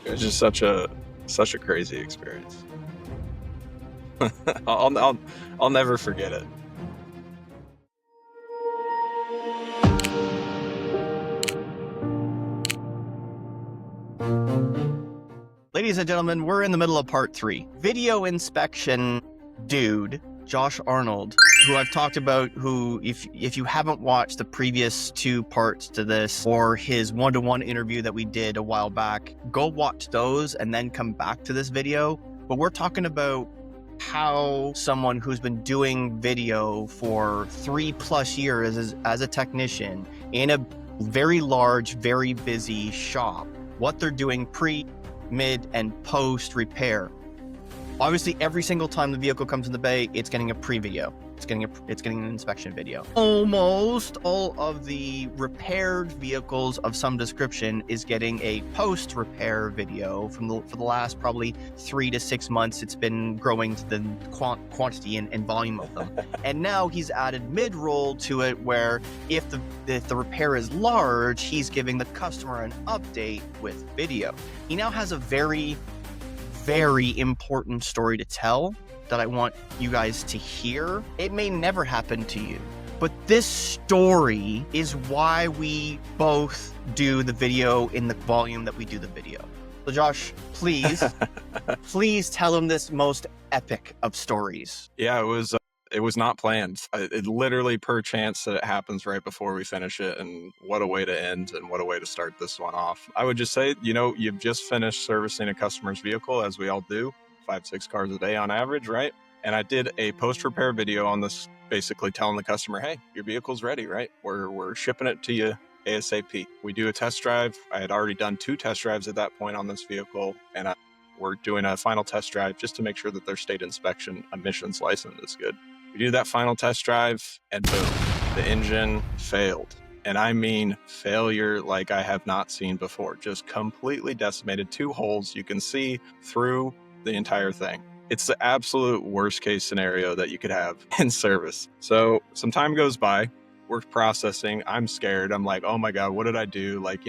It was just such a crazy experience. I'll never forget it. Ladies and gentlemen, we're in the middle of part 3. Video inspection dude, Josh Arnold, who I've talked about, who, if you haven't watched the previous 2 parts to this, or his one-to-one interview that we did a while back, go watch those and then come back to this video. But we're talking about how someone who's been doing video for 3+ years as a technician in a very large, very busy shop, what they're doing pre, mid, and post repair. Obviously, every single time the vehicle comes in the bay, it's getting a pre-video. It's getting an inspection video. Almost all of the repaired vehicles of some description is getting a post-repair video for the last probably 3 to 6 months. It's been growing to the quantity and volume of them. And now he's added mid-roll to it, where if the repair is large, he's giving the customer an update with video. He now has a very, very important story to tell that I want you guys to hear. It may never happen to you, but this story is why we both do the video in the volume that we do the video. So Josh, please, please tell him this most epic of stories. Yeah, it was not planned. It literally, per chance that it happens right before we finish it, and what a way to end and what a way to start this one off. I would just say, you've just finished servicing a customer's vehicle, as we all do, 5-6 cars a day on average, right? And I did a post-repair video on this, basically telling the customer, hey, your vehicle's ready, right? We're shipping it to you ASAP. We do a test drive. I had already done 2 test drives at that point on this vehicle, and we're doing a final test drive just to make sure that their state inspection emissions license is good. We do that final test drive, and boom, the engine failed. And I mean failure like I have not seen before. Just completely decimated. 2 holes. You can see through the entire thing. It's the absolute worst case scenario that you could have in service. So some time goes by. We're processing. I'm scared. I'm like, oh my God, what did I do? Like,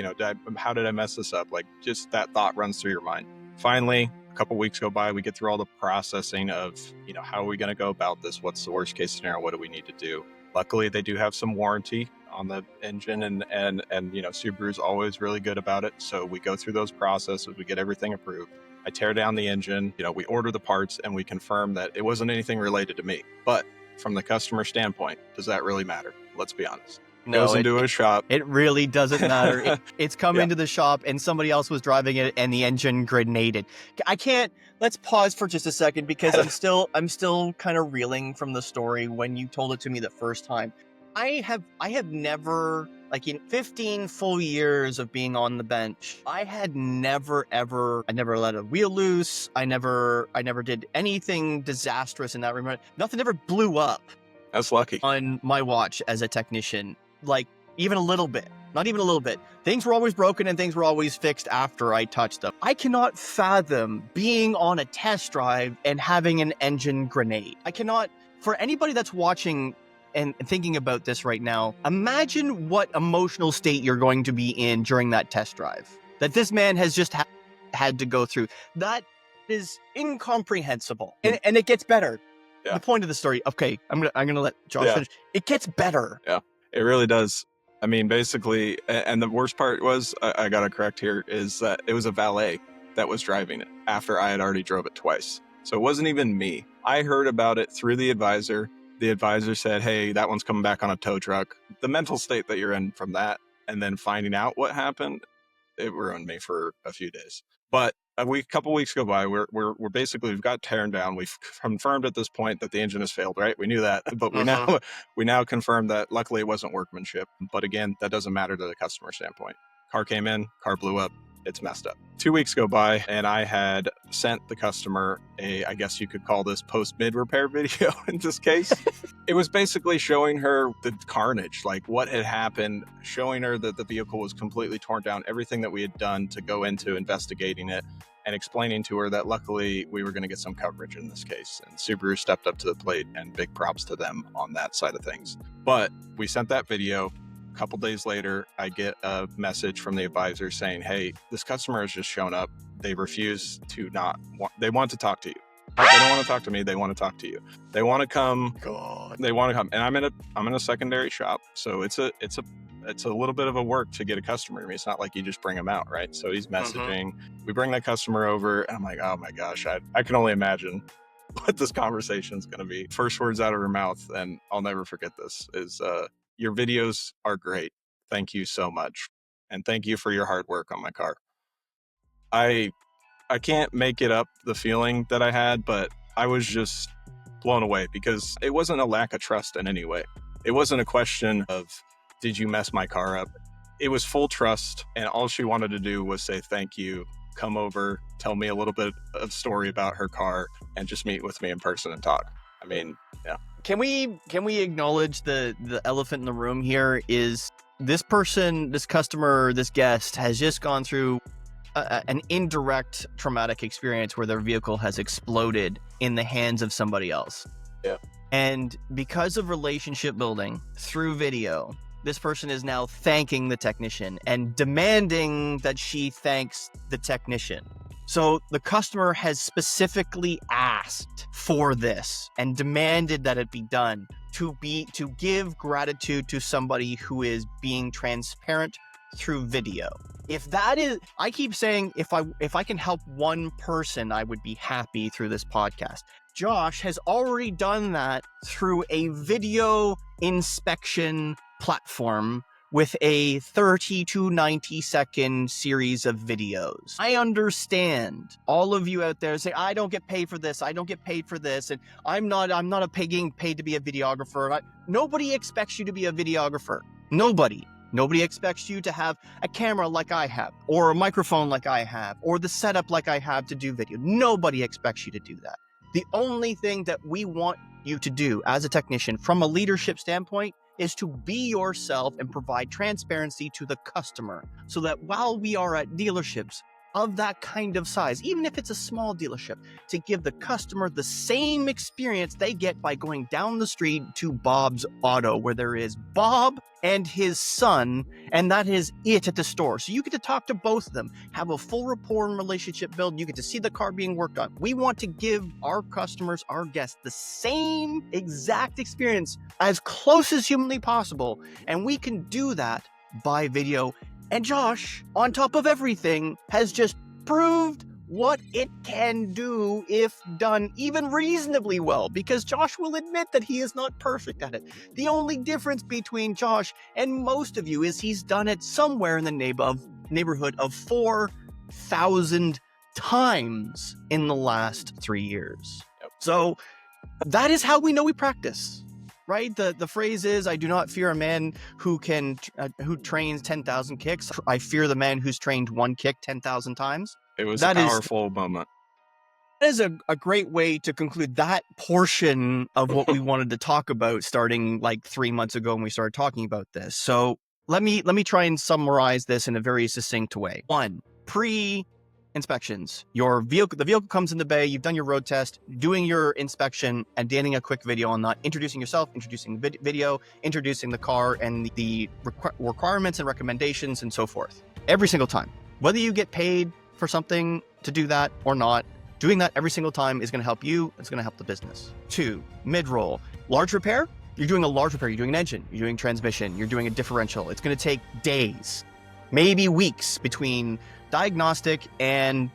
how did I mess this up? Like, just that thought runs through your mind. Finally, a couple weeks go by. We get through all the processing of, how are we going to go about this? What's the worst case scenario? What do we need to do? Luckily, they do have some warranty on the engine, and Subaru's always really good about it. So we go through those processes. We get everything approved. I tear down the engine, we order the parts, and we confirm that it wasn't anything related to me. But from the customer standpoint, does that really matter? Let's be honest. No, goes into a shop. It really doesn't matter. It's come into the shop and somebody else was driving it and the engine grenaded. Let's pause for just a second, because I'm still kind of reeling from the story when you told it to me the first time. I have never, like, in 15 full years of being on the bench, I never let a wheel loose. I never did anything disastrous in that regard. Nothing ever blew up. That's lucky. On my watch as a technician, like, even a little bit. Not even a little bit. Things were always broken and things were always fixed after I touched them. I cannot fathom being on a test drive and having an engine grenade. I cannot, for anybody that's watching and thinking about this right now, imagine what emotional state you're going to be in during that test drive that this man has just had to go through. That is incomprehensible. And it gets better. Yeah. The point of the story, okay, I'm gonna let Josh finish. It gets better. Yeah, it really does. I mean, basically, and the worst part was, I gotta correct here, is that it was a valet that was driving it after I had already drove it twice. So it wasn't even me. I heard about it through the advisor. The advisor said, hey, that one's coming back on a tow truck. The mental state that you're in from that, and then finding out what happened, it ruined me for a few days. But a couple weeks go by. We're basically, we've got tearing down. We've confirmed at this point that the engine has failed, right? We knew that, but we now confirmed that luckily it wasn't workmanship. But again, that doesn't matter to the customer standpoint. Car came in, car blew up. It's messed up. 2 weeks go by, and I had sent the customer I guess you could call this post-mid repair video in this case. It was basically showing her the carnage, like what had happened, showing her that the vehicle was completely torn down, everything that we had done to go into investigating it, and explaining to her that luckily we were going to get some coverage in this case. And Subaru stepped up to the plate, and big props to them on that side of things. But we sent that video. couple days later, I get a message from the advisor saying, hey, this customer has just shown up. They refuse to they want to talk to you. They don't want to talk to me. They want to talk to you. They want to come. God. They want to come. And I'm in a secondary shop. So it's a little bit of a work to get a customer. I mean, it's not like you just bring them out, right? So he's messaging. We bring that customer over, and I'm like, oh my gosh, I can only imagine what this conversation is going to be. First words out of her mouth, and I'll never forget this, is your videos are great. Thank you so much. And thank you for your hard work on my car. I can't make it up the feeling that I had, but I was just blown away because it wasn't a lack of trust in any way. It wasn't a question of, did you mess my car up? It was full trust, and all she wanted to do was say thank you, come over, tell me a little bit of story about her car, and just meet with me in person and talk. I mean, yeah. Can we acknowledge the elephant in the room here is this person, this customer, this guest has just gone through an indirect traumatic experience where their vehicle has exploded in the hands of somebody else. Yeah. And because of relationship building through video, this person is now thanking the technician and demanding that she thanks the technician. So the customer has specifically asked for this and demanded that it be done to give gratitude to somebody who is being transparent through video. If that is, I keep saying, if I can help one person, I would be happy through this podcast. Josh has already done that through a video inspection platform with a 30 to 90 second series of videos. I understand all of you out there say, I don't get paid for this. I don't get paid for this. And I'm not getting paid to be a videographer. Nobody expects you to be a videographer. Nobody expects you to have a camera like I have, or a microphone like I have, or the setup like I have to do video. Nobody expects you to do that. The only thing that we want you to do as a technician from a leadership standpoint is to be yourself and provide transparency to the customer so that while we are at dealerships of that kind of size, even if it's a small dealership, to give the customer the same experience they get by going down the street to Bob's Auto, where there is Bob and his son, and that is it at the store. So you get to talk to both of them, have a full rapport and relationship build. You get to see the car being worked on. We want to give our customers, our guests, the same exact experience as close as humanly possible. And we can do that by video. And Josh, on top of everything, has just proved what it can do if done even reasonably well, because Josh will admit that he is not perfect at it. The only difference between Josh and most of you is he's done it somewhere in the neighborhood of 4,000 times in the last 3 years. Yep. So that is how we know we practice. Right? The phrase is, I do not fear a man who trains 10,000 kicks. I fear the man who's trained one kick 10,000 times. It was a powerful moment. That is a great way to conclude that portion of what we wanted to talk about starting like 3 months ago when we started talking about this. So let me try and summarize this in a very succinct way. 1, pre-inspections. The vehicle comes in the bay, you've done your road test, doing your inspection, and getting a quick video on that, introducing yourself, introducing the video, introducing the car, and the requirements and recommendations and so forth. Every single time. Whether you get paid for something to do that or not, doing that every single time is going to help you, it's going to help the business. 2, mid-roll. Large repair, you're doing a large repair, you're doing an engine, you're doing transmission, you're doing a differential. It's going to take days, maybe weeks between diagnostic and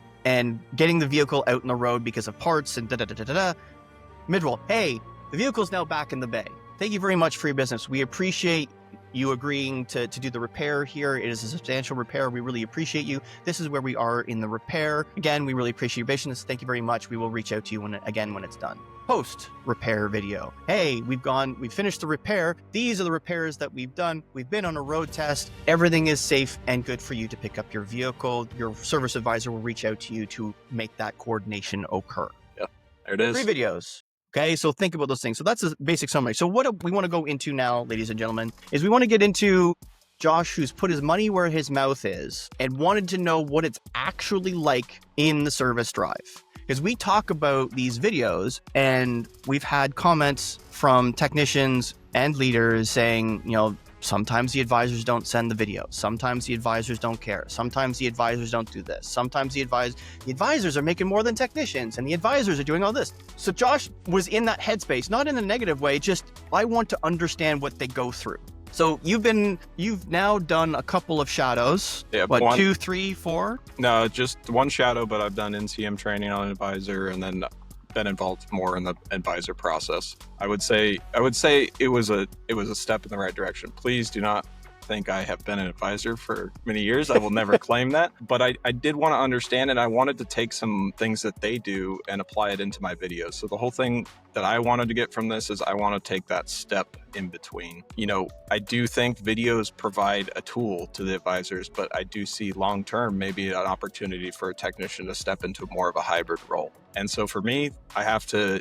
getting the vehicle out in the road because of parts and da-da-da-da-da. Mid-roll, hey, the vehicle's now back in the bay. Thank you very much for your business. We appreciate you agreeing to do the repair here. It is a substantial repair. We really appreciate you. This is where we are in the repair. Again, we really appreciate your patience. Thank you very much. We will reach out to you when it's done. Post-repair video. Hey, we've finished the repair. These are the repairs that we've done. We've been on a road test. Everything is safe and good for you to pick up your vehicle. Your service advisor will reach out to you to make that coordination occur. Yeah, there it is. 3 videos. Okay, so think about those things. So that's a basic summary. So what we want to go into now, ladies and gentlemen, is we want to get into Josh, who's put his money where his mouth is and wanted to know what it's actually like in the service drive. Because we talk about these videos and we've had comments from technicians and leaders saying, Sometimes the advisors don't send the video. Sometimes the advisors don't care. Sometimes the advisors don't do this. Sometimes the advisors are making more than technicians, and the advisors are doing all this. So Josh was in that headspace, not in a negative way, just I want to understand what they go through. So you've now done a couple of shadows. Yeah, what, 2, 3, 4? No, just one shadow, but I've done NCM training on an advisor and then been involved more in the advisor process. I would say it was a step in the right direction. Please do not think I have been an advisor for many years. I will never claim that, but I did want to understand, and I wanted to take some things that they do and apply it into my videos. So the whole thing that I wanted to get from this is I want to take that step in between. I do think videos provide a tool to the advisors, but I do see long-term maybe an opportunity for a technician to step into more of a hybrid role. And so for me, I have to,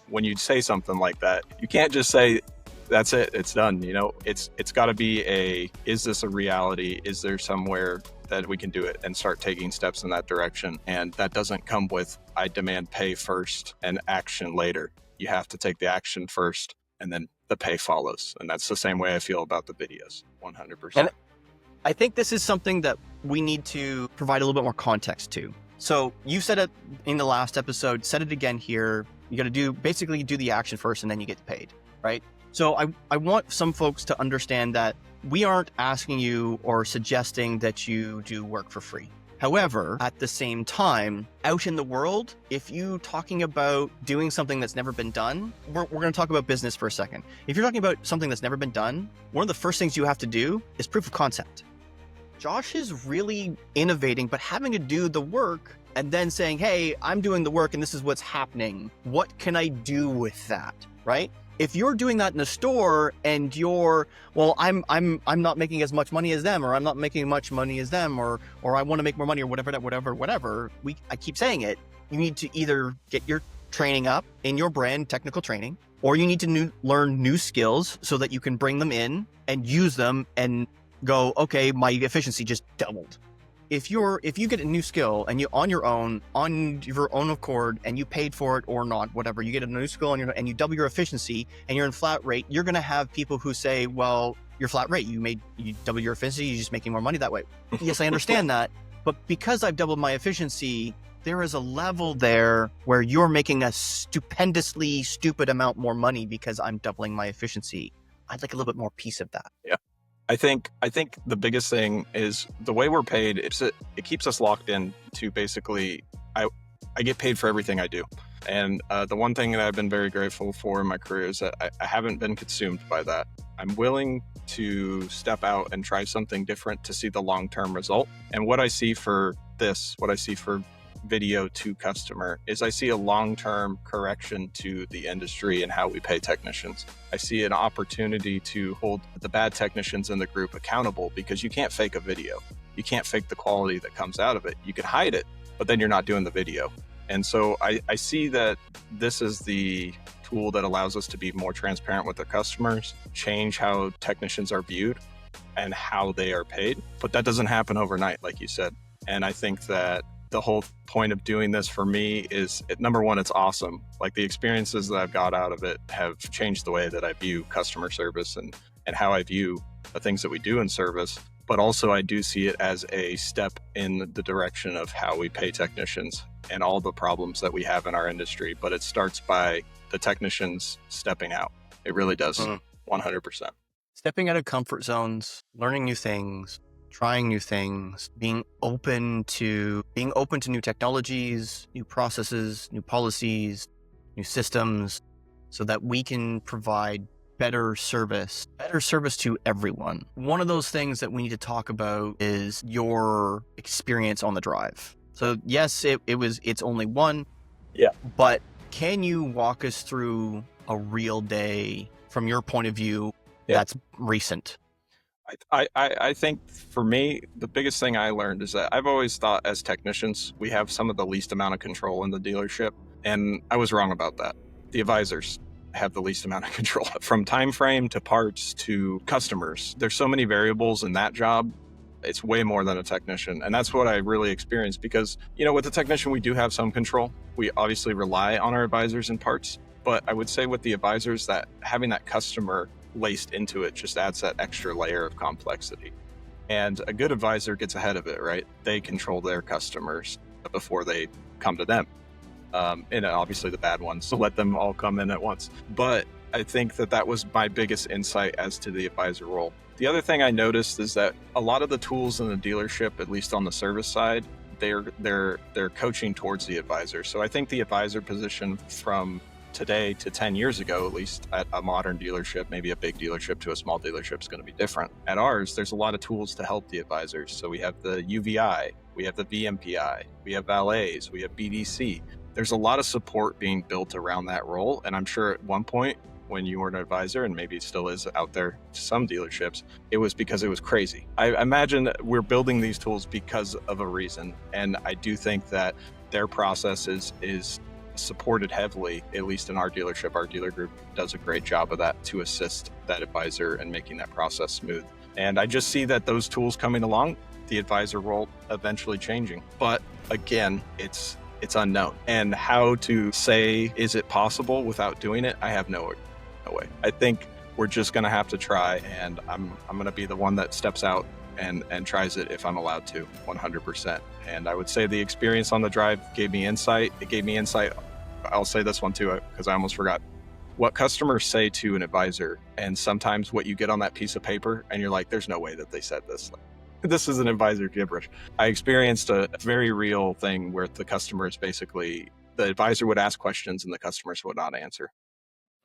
when you say something like that, you can't just say, that's it, it's done. It's got to be is this a reality? Is there somewhere that we can do it and start taking steps in that direction? And that doesn't come with, I demand pay first and action later. You have to take the action first and then the pay follows. And that's the same way I feel about the videos, 100%. And I think this is something that we need to provide a little bit more context to. So you said it in the last episode, said it again here. You got to basically do the action first and then you get paid, right? So I want some folks to understand that we aren't asking you or suggesting that you do work for free. However, at the same time, out in the world, if you're talking about doing something that's never been done, we're going to talk about business for a second. If you're talking about something that's never been done, one of the first things you have to do is proof of concept. Josh is really innovating, but having to do the work and then saying, hey, I'm doing the work and this is what's happening. What can I do with that, right? If you're doing that in a store and I'm not making as much money as them, or I'm not making as much money as them, or I want to make more money, or whatever. I keep saying it. You need to either get your training up in your brand, technical training, or you need to learn new skills so that you can bring them in and use them and go, okay, my efficiency just doubled. If you get a new skill and you on your own accord, and you paid for it or not, whatever, you get a new skill and you double your efficiency and you're in flat rate, you're going to have people who say, well, you're flat rate, you double your efficiency, you're just making more money that way. Yes, I understand that. But because I've doubled my efficiency, there is a level there where you're making a stupendously stupid amount more money because I'm doubling my efficiency. I'd like a little bit more piece of that. Yeah. I think the biggest thing is the way we're paid. It keeps us locked in to basically, I get paid for everything I do. And the one thing that I've been very grateful for in my career is that I haven't been consumed by that. I'm willing to step out and try something different to see the long-term result. And what I see for video to customer is I see a long-term correction to the industry and how we pay technicians. I see an opportunity to hold the bad technicians in the group accountable, because you can't fake a video. You can't fake the quality that comes out of it. You can hide it, but then you're not doing the video. And so I see that this is the tool that allows us to be more transparent with our customers, change how technicians are viewed and how they are paid. But that doesn't happen overnight, like you said. And I think that the whole point of doing this for me is, number one, it's awesome. Like, the experiences that I've got out of it have changed the way that I view customer service and how I view the things that we do in service. But also I do see it as a step in the direction of how we pay technicians and all the problems that we have in our industry. But it starts by the technicians stepping out. It really does. 100%. Stepping out of comfort zones, learning new things, trying new things, being open to new technologies, new processes, new policies, new systems, so that we can provide better service to everyone. One of those things that we need to talk about is your experience on the drive. So yes, it's only one. Yeah. But can you walk us through a real day from your point of view that's recent? I think for me, the biggest thing I learned is that I've always thought as technicians, we have some of the least amount of control in the dealership. And I was wrong about that. The advisors have the least amount of control, from time frame to parts to customers. There's so many variables in that job. It's way more than a technician. And that's what I really experienced, because, with a technician, we do have some control. We obviously rely on our advisors and parts. But I would say with the advisors, that having that customer laced into it just adds that extra layer of complexity. And a good advisor gets ahead of it, right? They control their customers before they come to them. And obviously the bad ones, so let them all come in at once. But I think that was my biggest insight as to the advisor role. The other thing I noticed is that a lot of the tools in the dealership, at least on the service side, they're coaching towards the advisor. So I think the advisor position from today to 10 years ago, at least at a modern dealership, maybe a big dealership to a small dealership, is going to be different. At ours, there's a lot of tools to help the advisors. So we have the UVI, we have the VMPI, we have valets, we have BDC. There's a lot of support being built around that role. And I'm sure at one point when you were an advisor, and maybe it still is out there to some dealerships, it was because it was crazy. I imagine we're building these tools because of a reason. And I do think that their process is supported heavily, at least in our dealership. Our dealer group does a great job of that to assist that advisor and making that process smooth. And I just see that those tools coming along, the advisor role eventually changing. But again, it's unknown. And how to say, is it possible without doing it? I have no way. I think we're just going to have to try, and I'm going to be the one that steps out and tries it if I'm allowed to, 100%. And I would say the experience on the drive gave me insight. It gave me insight. I'll say this one too, because I almost forgot. What customers say to an advisor, and sometimes what you get on that piece of paper, and you're like, there's no way that they said this. This is an advisor gibberish. I experienced a very real thing where the customers basically, the advisor would ask questions and the customers would not answer.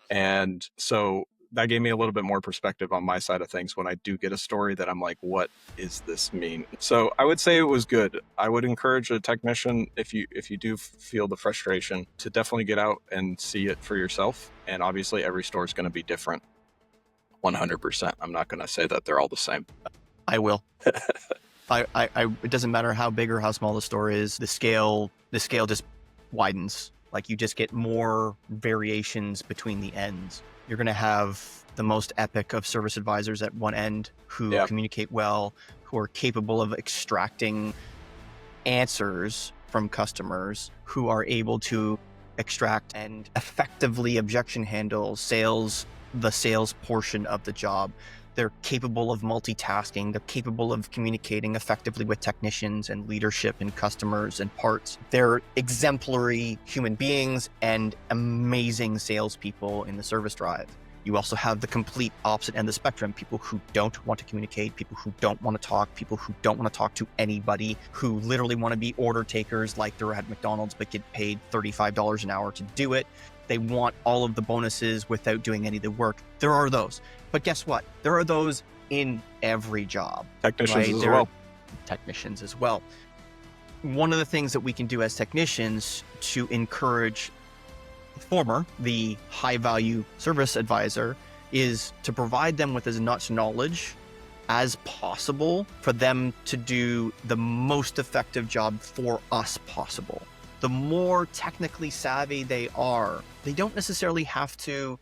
And so that gave me a little bit more perspective on my side of things when I do get a story that I'm like, what does this mean? So I would say it was good. I would encourage a technician, if you do feel the frustration, to definitely get out and see it for yourself. And obviously every store is going to be different, 100%. I'm not going to say that they're all the same. I will. It doesn't matter how big or how small the store is. The scale just widens. Like, you just get more variations between the ends. You're going to have the most epic of service advisors at one end who communicate well, who are capable of extracting answers from customers, who are able to extract and effectively objection handle the sales portion of the job. They're capable of multitasking. They're capable of communicating effectively with technicians and leadership and customers and parts. They're exemplary human beings and amazing salespeople in the service drive. You also have the complete opposite end of the spectrum, people who don't want to communicate, people who don't want to talk, people who don't want to talk to anybody, who literally want to be order takers like they're at McDonald's but get paid $35 an hour to do it. They want all of the bonuses without doing any of the work. There are those. But guess what? There are those in every job. Technicians as well. One of the things that we can do as technicians to encourage the high-value service advisor is to provide them with as much knowledge as possible for them to do the most effective job for us possible. The more technically savvy they are, they don't necessarily have to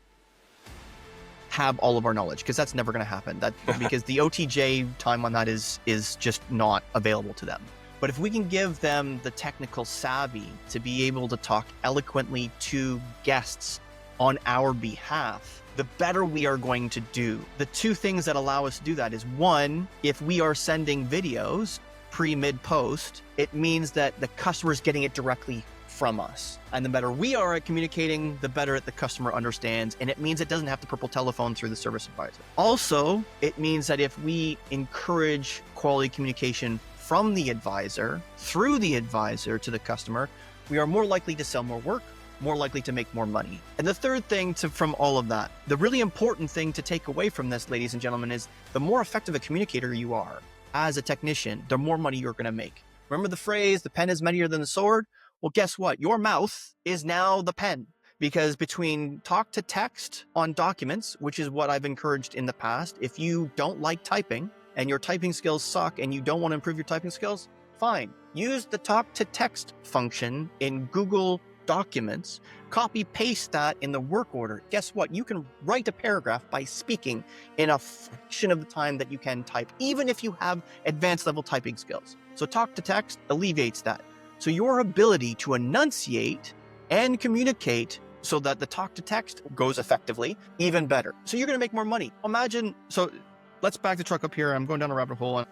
have all of our knowledge, because that's never going to happen. Because the OTJ time on that is just not available to them. But if we can give them the technical savvy to be able to talk eloquently to guests on our behalf, the better we are going to do. The two things that allow us to do that is, one, if we are sending videos pre, mid, post, it means that the customer is getting it directly from us. And the better we are at communicating, the better the customer understands. And it means it doesn't have to purple telephone through the service advisor. Also, it means that if we encourage quality communication from the advisor, through the advisor to the customer, we are more likely to sell more work, more likely to make more money. And the third thing from all of that, the really important thing to take away from this, ladies and gentlemen, is the more effective a communicator you are as a technician, the more money you're going to make. Remember the phrase, the pen is mightier than the sword? Well, guess what? Your mouth is now the pen. Because between talk to text on documents, which is what I've encouraged in the past, if you don't like typing and your typing skills suck and you don't want to improve your typing skills, fine. Use the talk to text function in Google Documents, copy paste that in the work order. Guess what? You can write a paragraph by speaking in a fraction of the time that you can type, even if you have advanced level typing skills. So talk to text alleviates that. So your ability to enunciate and communicate so that the talk to text goes effectively, even better. So you're going to make more money. Imagine, so let's back the truck up here. I'm going down a rabbit hole. I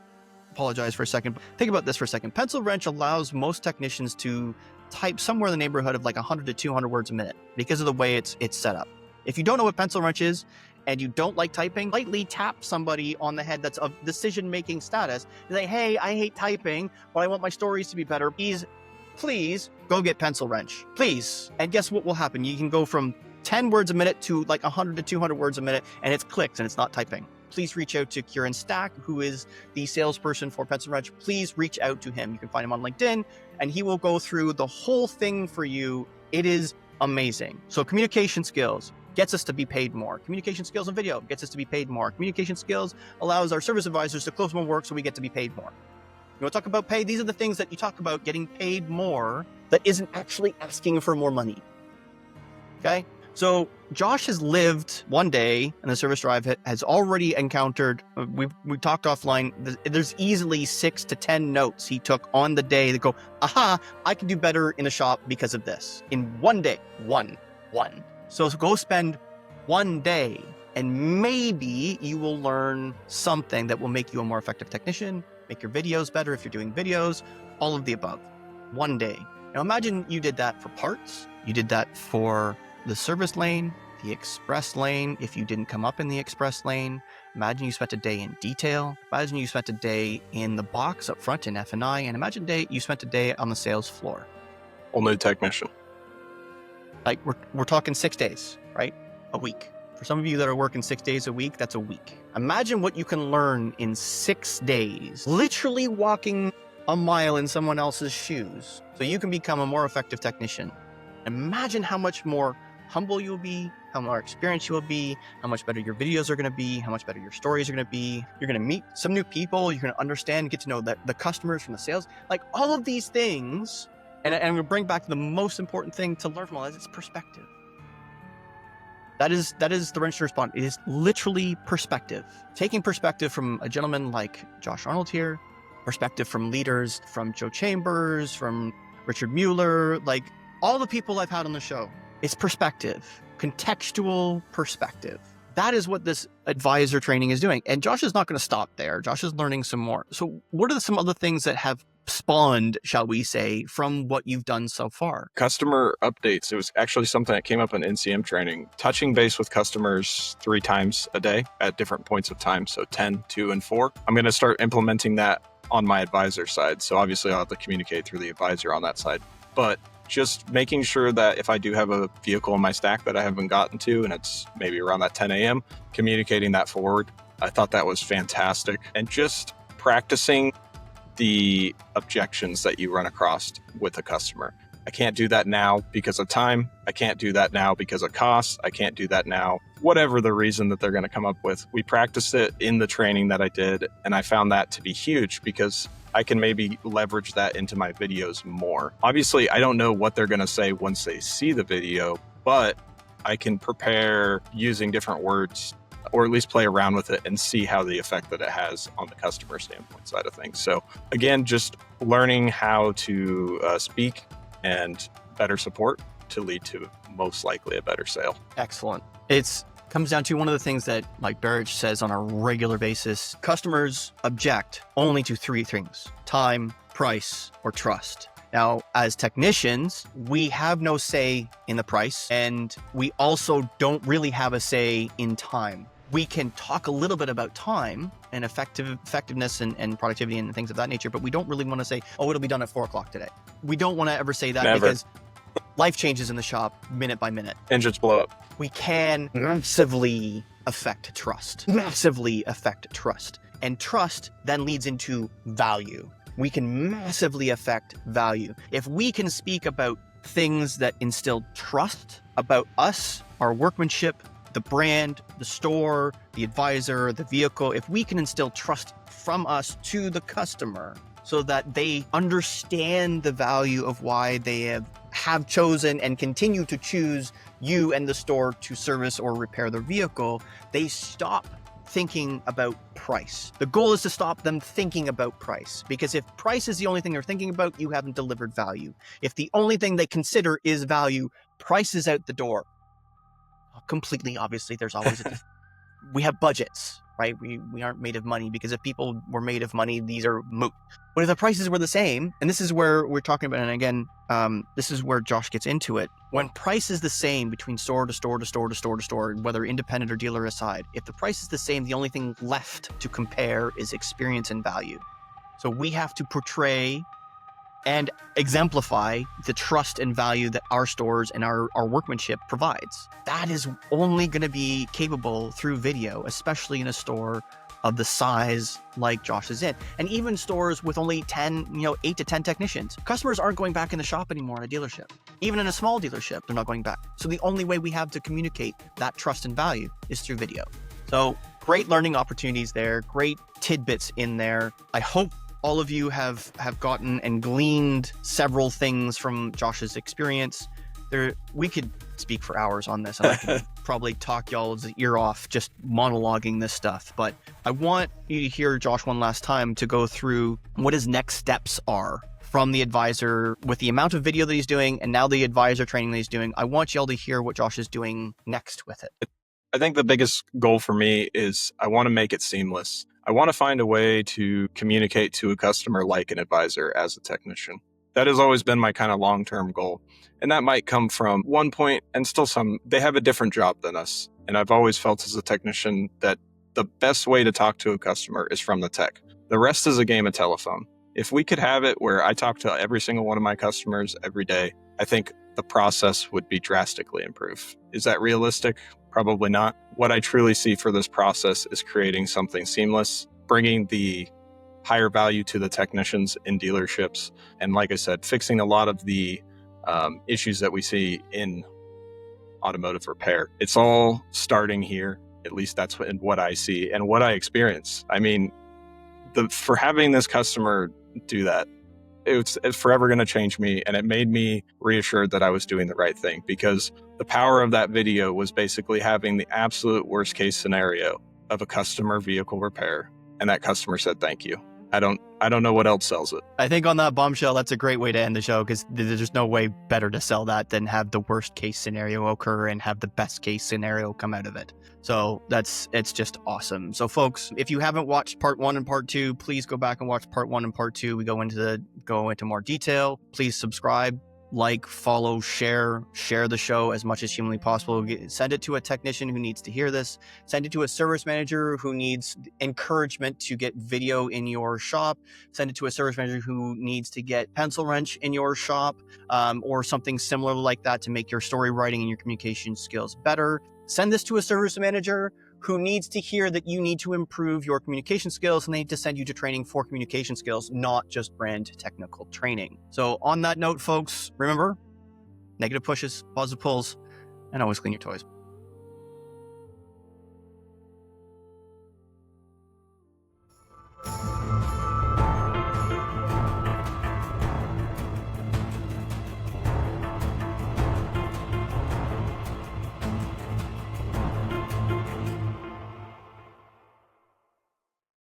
apologize for a second. Think about this for a second. Pencil wrench allows most technicians to type somewhere in the neighborhood of like 100 to 200 words a minute because of the way it's set up. If you don't know what pencil wrench is and you don't like typing, lightly tap somebody on the head that's of decision-making status and say, hey, I hate typing, but I want my stories to be better. Please go get pencil wrench, please. And guess what will happen? You can go from 10 words a minute to like 100 to 200 words a minute, and it's clicks and it's not typing. Please reach out to Kieran Stack, who is the salesperson for Pencil Wrench. Please reach out to him. You can find him on LinkedIn, and he will go through the whole thing for you. It is amazing. So communication skills gets us to be paid more. Communication skills and video gets us to be paid more. Communication skills allows our service advisors to close more work so we get to be paid more. You want to talk about pay? These are the things that you talk about getting paid more that isn't actually asking for more money. Okay? So Josh has lived one day in the service drive, has already encountered, we talked offline, there's easily 6 to 10 notes he took on the day that go, aha, I can do better in a shop because of this. In one day, one. So go spend one day and maybe you will learn something that will make you a more effective technician, make your videos better if you're doing videos, all of the above. One day. Now imagine you did that for parts, you did that for the service lane, the express lane, if you didn't come up in the express lane. Imagine you spent a day in detail. Imagine you spent a day in the box up front in F&I, and imagine you spent a day on the sales floor. Whole new technician. Like we're talking 6 days, right? A week. For some of you that are working 6 days a week, that's a week. Imagine what you can learn in 6 days, literally walking a mile in someone else's shoes, so you can become a more effective technician. Imagine how much more humble you'll be, how more experienced you'll be, how much better your videos are going to be, how much better your stories are going to be. You're going to meet some new people. You're going to understand, get to know the customers from the sales, like all of these things. And we'll bring back the most important thing to learn from all this, it's perspective. That is the wrench to respond. It is literally perspective. Taking perspective from a gentleman like Josh Arnold here, perspective from leaders, from Joe Chambers, from Richard Mueller, like all the people I've had on the show. It's perspective, contextual perspective. That is what this advisor training is doing. And Josh is not going to stop there. Josh is learning some more. So what are some other things that have spawned, shall we say, from what you've done so far? Customer updates. It was actually something that came up in NCM training. Touching base with customers 3 times a day at different points of time. So 10, 2, and 4. I'm going to start implementing that on my advisor side. So obviously I'll have to communicate through the advisor on that side. But just making sure that if I do have a vehicle in my stack that I haven't gotten to, and it's maybe around that 10 a.m., communicating that forward. I thought that was fantastic. And just practicing the objections that you run across with a customer. I can't do that now because of time. I can't do that now because of cost. I can't do that now. Whatever the reason that they're going to come up with. We practiced it in the training that I did, and I found that to be huge because I can maybe leverage that into my videos more. Obviously, I don't know what they're going to say once they see the video, but I can prepare using different words or at least play around with it and see how the effect that it has on the customer standpoint side of things. So again, just learning how to speak and better support to lead to most likely a better sale. Excellent. It's comes down to one of the things that like Barrage says on a regular basis. Customers object only to 3 things: time, price, or trust. Now, as technicians, we have no say in the price, and we also don't really have a say in time. We can talk a little bit about time and effectiveness and productivity and things of that nature, but we don't really want to say, oh, it'll be done at 4 o'clock today. We don't want to ever say that. Never. Because life changes in the shop minute by minute. Engines blow up. We can massively affect trust. Massively affect trust. And trust then leads into value. We can massively affect value. If we can speak about things that instill trust about us, our workmanship, the brand, the store, the advisor, the vehicle, if we can instill trust from us to the customer so that they understand the value of why they have chosen and continue to choose you and the store to service or repair their vehicle, they stop thinking about price. The goal is to stop them thinking about price, because if price is the only thing they're thinking about, you haven't delivered value. If the only thing they consider is value, Price is out the door. Completely, obviously, there's always we have budgets, right? We aren't made of money, because if people were made of money, these are moot. But if the prices were the same, and this is where we're talking about, and again, this is where Josh gets into it. When price is the same between store to store to store to store to store, whether independent or dealer aside, if the price is the same, the only thing left to compare is experience and value. So we have to portray and exemplify the trust and value that our stores and our workmanship provides. That is only going to be capable through video, especially in a store of the size like Josh is in. And even stores with only 8 to 10 technicians. Customers aren't going back in the shop anymore in a dealership. Even in a small dealership, they're not going back. So the only way we have to communicate that trust and value is through video. So great learning opportunities there, great tidbits in there. I hope all of you have gotten and gleaned several things from Josh's experience. We could speak for hours on this, and I could probably talk y'all's ear off just monologuing this stuff. But I want you to hear Josh one last time to go through what his next steps are from the advisor with the amount of video that he's doing, and now the advisor training that he's doing. I want y'all to hear what Josh is doing next with it. I think the biggest goal for me is I want to make it seamless. I want to find a way to communicate to a customer like an advisor as a technician. That has always been my kind of long-term goal. And that might come from one point, and still they have a different job than us. And I've always felt as a technician that the best way to talk to a customer is from the tech. The rest is a game of telephone. If we could have it where I talk to every single one of my customers every day, I think the process would be drastically improved. Is that realistic? Probably not. What I truly see for this process is creating something seamless, bringing the higher value to the technicians in dealerships. And like I said, fixing a lot of the issues that we see in automotive repair. It's all starting here. At least that's what I see and what I experience. I mean, for having this customer do that, it's forever going to change me. And it made me reassured that I was doing the right thing, because the power of that video was basically having the absolute worst case scenario of a customer vehicle repair. And that customer said, thank you. I don't know what else sells it. I think on that bombshell, that's a great way to end the show, because there's no way better to sell that than have the worst case scenario occur and have the best case scenario come out of it. So it's just awesome. So folks, if you haven't watched part 1 and part 2, please go back and watch part 1 and part 2. We go into more detail. Please subscribe, like, follow, share the show as much as humanly possible. Send it to a technician who needs to hear this. Send it to a service manager who needs encouragement to get video in your shop. Send it to a service manager who needs to get pencil wrench in your shop, or something similar like that to make your story writing and your communication skills better. Send this to a service manager who needs to hear that you need to improve your communication skills, and they need to send you to training for communication skills, not just brand technical training. So on that note, folks, remember, negative pushes, positive pulls, and always clean your toys.